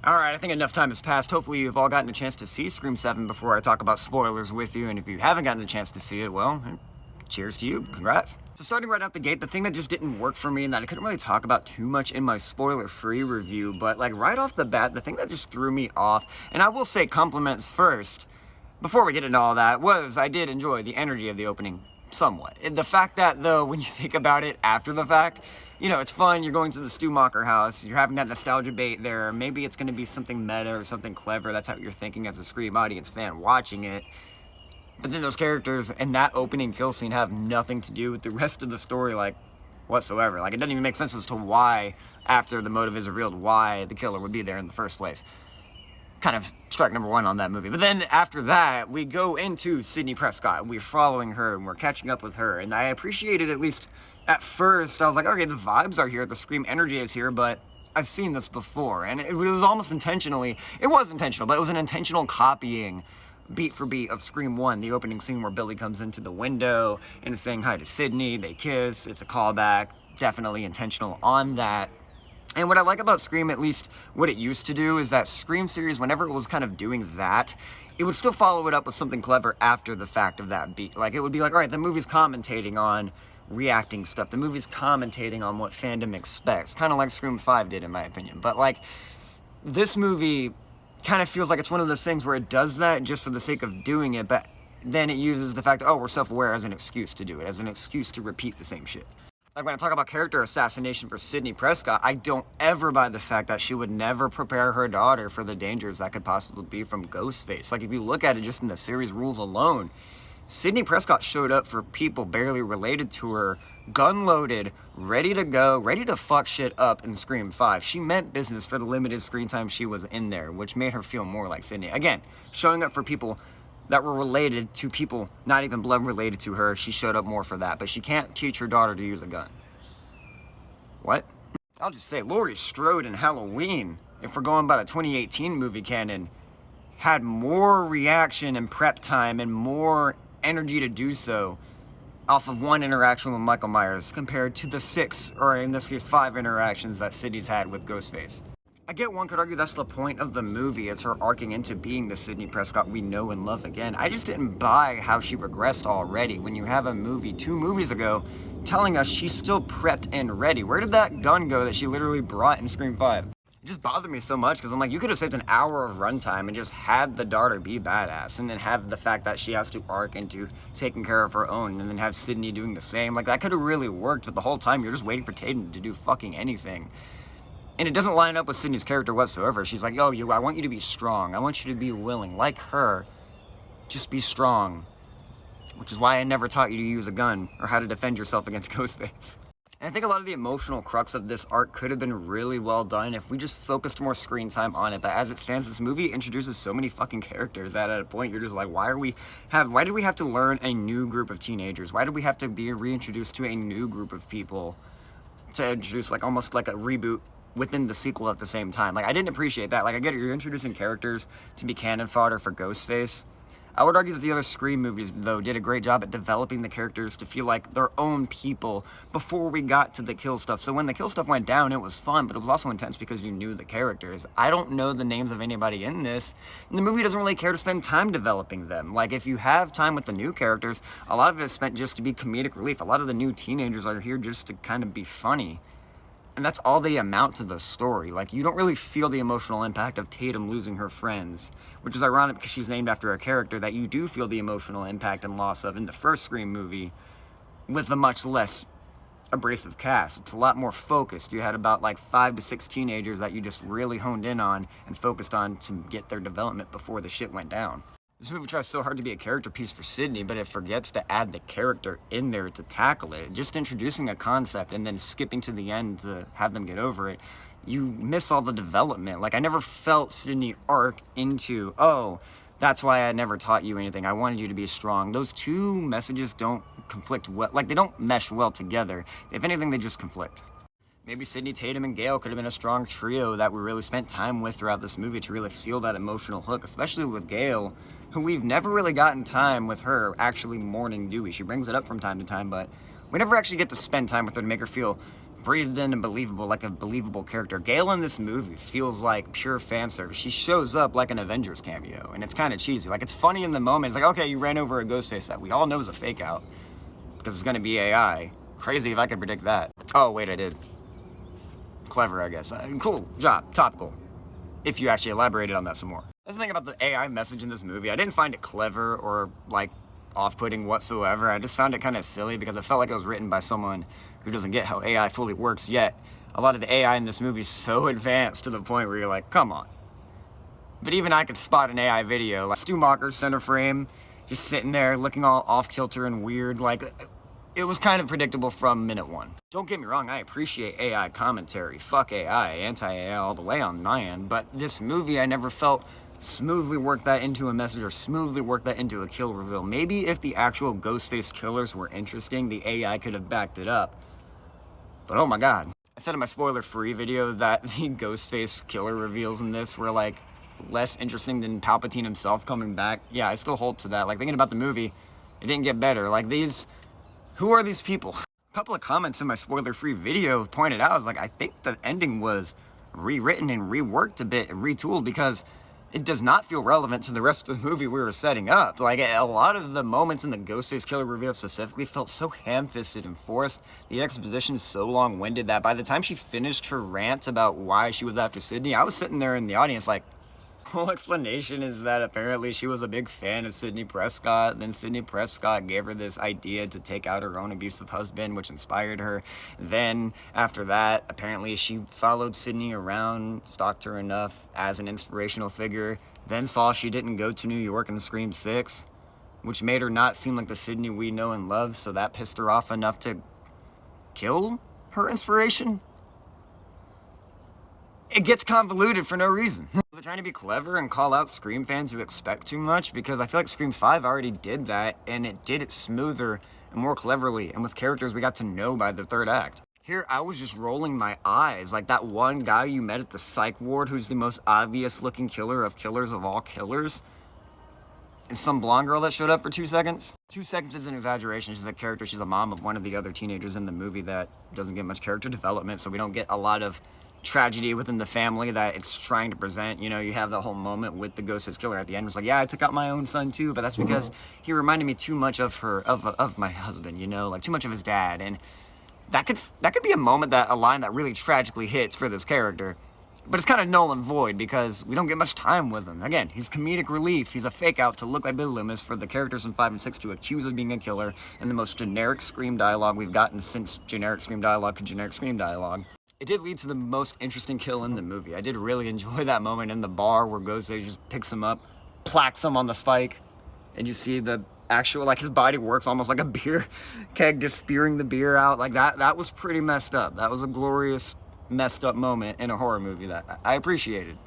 Alright, I think enough time has passed. Hopefully you've all gotten a chance to see Scream 7 before I talk about spoilers with you, and if you haven't gotten a chance to see it, well, cheers to you. Congrats. So starting right out the gate, the thing that just didn't work for me and that I couldn't really talk about too much in my spoiler-free review, but like right off the bat, the thing that just threw me off, and I will say compliments first, before we get into all that, was I did enjoy the energy of the opening somewhat. And the fact that, though, when you think about it after the fact, you know, it's fun, you're going to the Stumacher house, you're having that nostalgia bait there, maybe it's going to be something meta or something clever, that's how you're thinking as a Scream audience fan watching it. But then those characters and that opening kill scene have nothing to do with the rest of the story, like, whatsoever. Like, it doesn't even make sense as to why, after the motive is revealed, why the killer would be there in the first place. Kind of strike number one on that movie. But then after that, we go into Sidney Prescott. We're following her and we're catching up with her. And I appreciated, at least at first, I was like, okay, the vibes are here, the Scream energy is here, but I've seen this before. And it was almost intentionally, it was intentional, but it was an intentional copying beat for beat of Scream 1, the opening scene where Billy comes into the window and is saying hi to Sidney, they kiss, it's a callback, definitely intentional on that. And what I like about Scream, at least what it used to do, is that Scream series, whenever it was kind of doing that, it would still follow it up with something clever after the fact of that beat. Like, it would be like, all right, the movie's commentating on reacting stuff. The movie's commentating on what fandom expects. Kind of like Scream 5 did, in my opinion. But, like, this movie kind of feels like it's one of those things where it does that just for the sake of doing it, but then it uses the fact that, oh, we're self-aware as an excuse to do it, as an excuse to repeat the same shit. Like, when I talk about character assassination for Sidney Prescott, I don't ever buy the fact that she would never prepare her daughter for the dangers that could possibly be from Ghostface. Like, if you look at it just in the series rules alone, Sidney Prescott showed up for people barely related to her, gun-loaded, ready to go, ready to fuck shit up in Scream 5. She meant business for the limited screen time she was in there, which made her feel more like Sidney. Again, showing up for people that were related to people not even blood related to her. She showed up more for that, but she can't teach her daughter to use a gun. What? I'll just say, Laurie Strode in Halloween, if we're going by the 2018 movie canon, had more reaction and prep time and more energy to do so off of one interaction with Michael Myers compared to the 6, or in this case 5 interactions that Sidney's had with Ghostface. I get one could argue that's the point of the movie. It's her arcing into being the Sidney Prescott we know and love again. I just didn't buy how she regressed already when you have a movie 2 movies ago telling us she's still prepped and ready. Where did that gun go that she literally brought in Scream 5? It just bothered me so much because I'm like, you could have saved an hour of runtime and just had the daughter be badass and then have the fact that she has to arc into taking care of her own and then have Sidney doing the same. Like, that could have really worked, but the whole time you're just waiting for Tatum to do fucking anything. And it doesn't line up with Sidney's character whatsoever. She's like, oh, I want you to be strong. I want you to be willing. Like her, just be strong. Which is why I never taught you to use a gun or how to defend yourself against Ghostface. And I think a lot of the emotional crux of this arc could have been really well done if we just focused more screen time on it. But as it stands, this movie introduces so many fucking characters that at a point you're just like, why did we have to learn a new group of teenagers? Why did we have to be reintroduced to a new group of people to introduce like almost like a reboot within the sequel at the same time? Like, I didn't appreciate that. Like, I get it, you're introducing characters to be cannon fodder for Ghostface. I would argue that the other Scream movies, though, did a great job at developing the characters to feel like their own people before we got to the kill stuff. So when the kill stuff went down, it was fun, but it was also intense because you knew the characters. I don't know the names of anybody in this, and the movie doesn't really care to spend time developing them. Like, if you have time with the new characters, a lot of it is spent just to be comedic relief. A lot of the new teenagers are here just to kind of be funny. And that's all they amount to the story. Like, you don't really feel the emotional impact of Tatum losing her friends, which is ironic because she's named after a character that you do feel the emotional impact and loss of in the first Scream movie with a much less abrasive cast. It's a lot more focused. You had about like 5 to 6 teenagers that you just really honed in on and focused on to get their development before the shit went down. This movie tries so hard to be a character piece for Sidney, but it forgets to add the character in there to tackle it. Just introducing a concept and then skipping to the end to have them get over it, you miss all the development. Like, I never felt Sidney arc into, oh, that's why I never taught you anything. I wanted you to be strong. Those two messages don't conflict well. Like, they don't mesh well together. If anything, they just conflict. Maybe Sidney, Tatum, and Gale could have been a strong trio that we really spent time with throughout this movie to really feel that emotional hook, especially with Gale, who we've never really gotten time with her actually mourning Dewey. She brings it up from time to time, but we never actually get to spend time with her to make her feel breathed in and believable, like a believable character. Gale in this movie feels like pure fan service. She shows up like an Avengers cameo, and it's kind of cheesy. Like, it's funny in the moment. It's like, okay, you ran over a Ghostface that we all know is a fake out because it's gonna be AI. Crazy if I could predict that. Oh wait, I did. Clever, I guess. Cool job, topical. If you actually elaborated on that some more. That's the thing about the AI message in this movie. I didn't find it clever or like off-putting whatsoever. I just found it kind of silly because I felt like it was written by someone who doesn't get how AI fully works yet. A lot of the AI in this movie is so advanced to the point where you're like, come on. But even I could spot an AI video, like Stu Macher's center frame, just sitting there looking all off-kilter and weird. Like, it was kind of predictable from minute one. Don't get me wrong, I appreciate AI commentary. Fuck AI, anti-AI all the way on my end. But this movie, I never felt smoothly work that into a message or smoothly work that into a kill reveal. Maybe if the actual Ghostface killers were interesting, the AI could have backed it up. But oh my god. I said in my spoiler-free video that the Ghostface killer reveals in this were like less interesting than Palpatine himself coming back. Yeah, I still hold to that. Like, thinking about the movie, it didn't get better. Like, who are these people? A couple of comments in my spoiler-free video pointed out, I was like, I think the ending was rewritten and reworked a bit and retooled because it does not feel relevant to the rest of the movie we were setting up. Like, a lot of the moments in the Ghostface killer reveal specifically felt so ham-fisted and forced. The exposition is so long-winded that by the time she finished her rant about why she was after Sydney, I was sitting there in the audience like, whole explanation is that apparently she was a big fan of Sidney Prescott. Then Sidney Prescott gave her this idea to take out her own abusive husband, which inspired her. Then after that, apparently she followed Sidney around, stalked her enough as an inspirational figure, then saw she didn't go to New York in Scream 6, which made her not seem like the Sidney we know and love, so that pissed her off enough to kill her inspiration. It gets convoluted for no reason. They're trying to be clever and call out Scream fans who expect too much, because I feel like Scream 5 already did that, and it did it smoother and more cleverly, and with characters we got to know by the third act. Here, I was just rolling my eyes, like that one guy you met at the psych ward who's the most obvious looking killer of killers of all killers, and some blonde girl that showed up for 2 seconds. 2 seconds is an exaggeration. She's a character, she's a mom of one of the other teenagers in the movie that doesn't get much character development, so we don't get a lot of tragedy within the family that it's trying to present. You know, you have the whole moment with the Ghostface killer at the end. It's like, yeah, I took out my own son too, but that's because he reminded me too much of my husband, you know, like too much of his dad. And that could be a moment, that a line that really tragically hits for this character. But it's kind of null and void because we don't get much time with him. Again, he's comedic relief. He's a fake out to look like Bill Loomis for the characters in 5 and 6 to accuse of being a killer, and the most generic Scream dialogue we've gotten since generic Scream dialogue could generic Scream dialogue. It did lead to the most interesting kill in the movie. I did really enjoy that moment in the bar where Ghostface just picks him up, placks him on the spike, and you see the actual, like, his body works almost like a beer keg, just spewing the beer out. Like, that was pretty messed up. That was a glorious, messed up moment in a horror movie that I appreciated.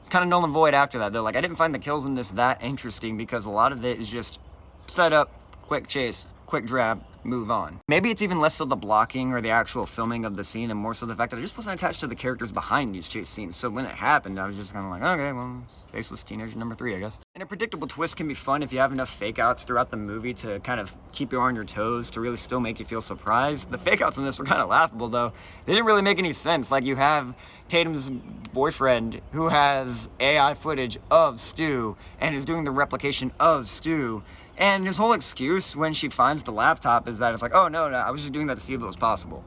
It's kind of null and void after that, though. Like, I didn't find the kills in this that interesting because a lot of it is just set up, quick chase, quick grab, move on. Maybe it's even less so the blocking or the actual filming of the scene and more so the fact that I just wasn't attached to the characters behind these chase scenes. So when it happened, I was just kind of like, okay, well, it's faceless teenager number 3, I guess. And a predictable twist can be fun if you have enough fake outs throughout the movie to kind of keep you on your toes, to really still make you feel surprised. The fake outs in this were kind of laughable, though. They didn't really make any sense. Like, you have Tatum's boyfriend who has AI footage of Stu and is doing the replication of Stu. And his whole excuse when she finds the laptop is that it's like, oh, no, I was just doing that to see if it was possible.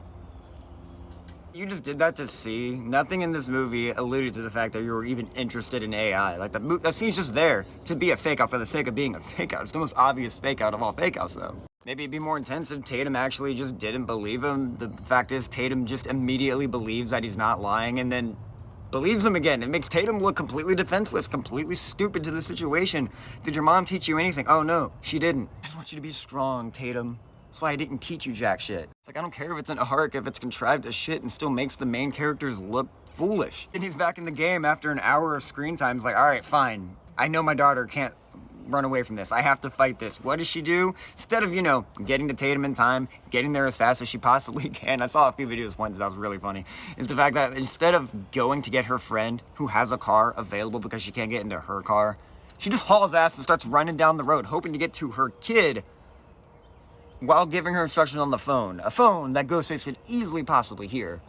You just did that to see. Nothing in this movie alluded to the fact that you were even interested in AI. Like, that scene's just there to be a fake out for the sake of being a fake out. It's the most obvious fake out of all fake outs, though. Maybe it'd be more intense if Tatum actually just didn't believe him. The fact is, Tatum just immediately believes that he's not lying and then believes him again. It makes Tatum look completely defenseless, completely stupid to the situation. Did your mom teach you anything? Oh no, she didn't. I just want you to be strong, Tatum. That's why I didn't teach you jack shit. It's like, I don't care if it's an arc, if it's contrived as shit and still makes the main characters look foolish. And he's back in the game after an hour of screen time. He's like, all right, fine. I know my daughter can't run away from this. I have to fight this. What does she do? Instead of, you know, getting to Tatum in time, getting there as fast as she possibly can, I saw a few videos once that was really funny, is the fact that instead of going to get her friend who has a car available because she can't get into her car, she just hauls ass and starts running down the road, hoping to get to her kid while giving her instructions on the phone, a phone that Ghostface could easily possibly hear.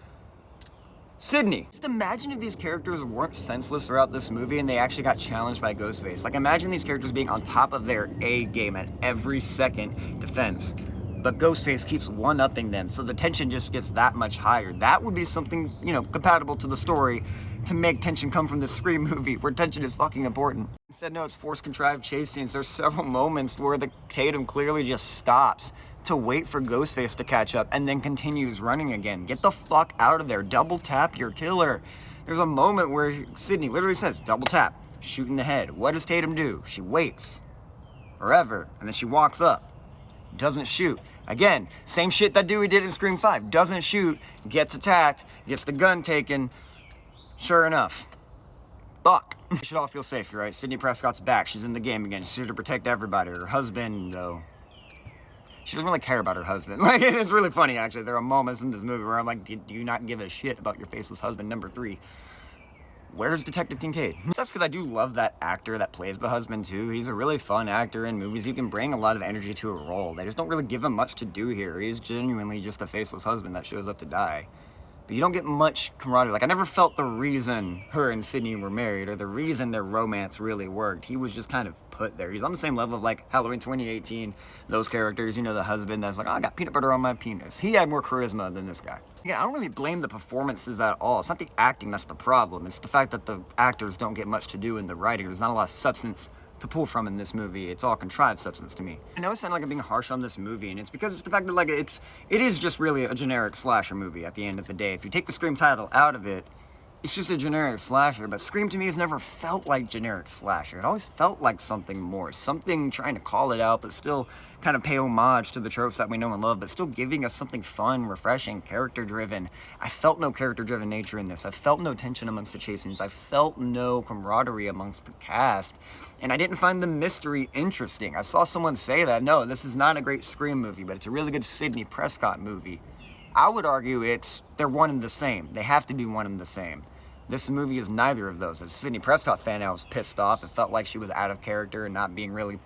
Sydney. Just imagine if these characters weren't senseless throughout this movie and they actually got challenged by Ghostface. Like, imagine these characters being on top of their A game at every second defense. But Ghostface keeps one-upping them, so the tension just gets that much higher. That would be something, you know, compatible to the story to make tension come from this Scream movie, where tension is fucking important. Instead, no, it's forced contrived chase scenes. There's several moments where the Tatum clearly just stops to wait for Ghostface to catch up and then continues running again. Get the fuck out of there. Double tap your killer. There's a moment where Sydney literally says, double tap, shoot in the head. What does Tatum do? She waits forever, and then she walks up. Doesn't shoot. Again, same shit that Dewey did in Scream 5. Doesn't shoot, gets attacked, gets the gun taken. Sure enough. Fuck. We should all feel safe, right? Sydney Prescott's back. She's in the game again. She's here to protect everybody. Her husband, though, she doesn't really care about her husband. Like, it's really funny, actually. There are moments in this movie where I'm like, do you not give a shit about your faceless husband, number 3? Where's Detective Kincaid? That's because I do love that actor that plays the husband, too. He's a really fun actor in movies. He can bring a lot of energy to a role. They just don't really give him much to do here. He's genuinely just a faceless husband that shows up to die. But you don't get much camaraderie. Like, I never felt the reason her and Sydney were married or the reason their romance really worked. He was just kind of put there. He's on the same level of, like, Halloween 2018, those characters, you know, the husband that's like, oh, I got peanut butter on my penis. He had more charisma than this guy. Again, I don't really blame the performances at all. It's not the acting that's the problem. It's the fact that the actors don't get much to do in the writing. There's not a lot of substance to pull from in this movie. It's all contrived substance to me. I know it sounded like I'm being harsh on this movie, and it's because it's the fact that, like, it is just really a generic slasher movie at the end of the day. If you take the Scream title out of it, it's just a generic slasher, but Scream to me has never felt like generic slasher. It always felt like something more, something trying to call it out, but still kind of pay homage to the tropes that we know and love, but still giving us something fun, refreshing, character-driven. I felt no character-driven nature in this. I felt no tension amongst the chase scenes. I felt no camaraderie amongst the cast, and I didn't find the mystery interesting. I saw someone say that, no, this is not a great Scream movie, but it's a really good Sydney Prescott movie. I would argue they're one and the same. They have to be one and the same. This movie is neither of those. As a Sydney Prescott fan, I was pissed off. It felt like she was out of character and not being really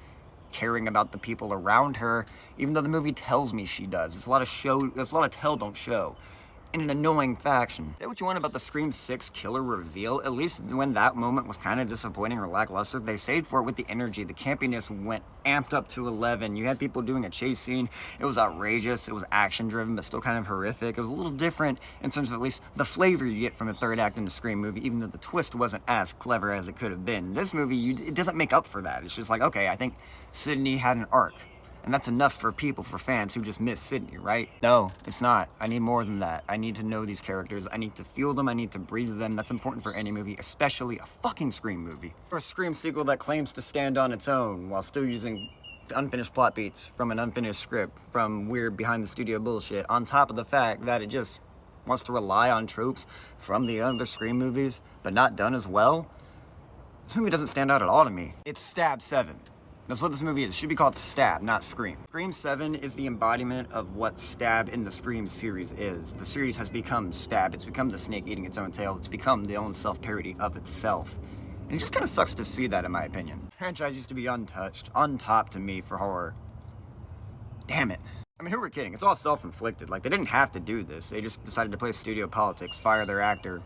caring about the people around her, even though the movie tells me she does. It's a lot of tell, don't show. In an annoying fashion. Say what you want about the Scream 6 killer reveal, at least when that moment was kind of disappointing or lackluster, they saved for it with the energy. The campiness went amped up to 11. You had people doing a chase scene. It was outrageous. It was action-driven, but still kind of horrific. It was a little different in terms of at least the flavor you get from a third act in a Scream movie, even though the twist wasn't as clever as it could have been. This movie, it doesn't make up for that. It's just like, okay, I think Sydney had an arc. And that's enough for people, for fans who just miss Sydney, right? No, it's not. I need more than that. I need to know these characters. I need to feel them. I need to breathe them. That's important for any movie, especially a fucking Scream movie. Or a Scream sequel that claims to stand on its own while still using unfinished plot beats from an unfinished script, from weird behind-the-studio bullshit, on top of the fact that it just wants to rely on tropes from the other Scream movies, but not done as well. This movie doesn't stand out at all to me. It's Stab 7. That's what this movie is. It should be called Stab, not Scream. Scream 7 is the embodiment of what Stab in the Scream series is. The series has become Stab. It's become the snake eating its own tail. It's become the own self-parody of itself. And it just kind of sucks to see that, in my opinion. The franchise used to be untouched, untopped to me for horror. Damn it. I mean, who we're kidding? It's all self-inflicted. Like, they didn't have to do this. They just decided to play studio politics, fire their actor.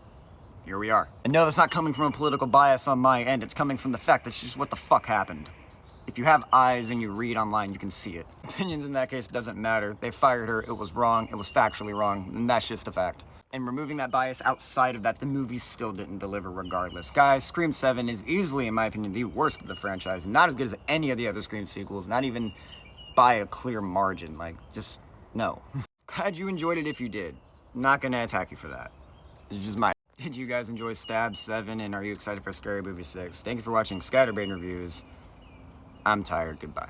Here we are. And no, that's not coming from a political bias on my end. It's coming from the fact that's just what the fuck happened. If you have eyes and you read online, you can see it. Opinions in that case doesn't matter. They fired her, it was wrong, it was factually wrong, and that's just a fact. And removing that bias outside of that, the movie still didn't deliver regardless. Guys, Scream 7 is easily, in my opinion, the worst of the franchise. Not as good as any of the other Scream sequels, not even by a clear margin. Like, just, no. Glad you enjoyed it if you did. Not gonna attack you for that. It's just my... Did you guys enjoy Stab 7, and are you excited for Scary Movie 6? Thank you for watching Scatterbrain Reviews. I'm tired. Goodbye.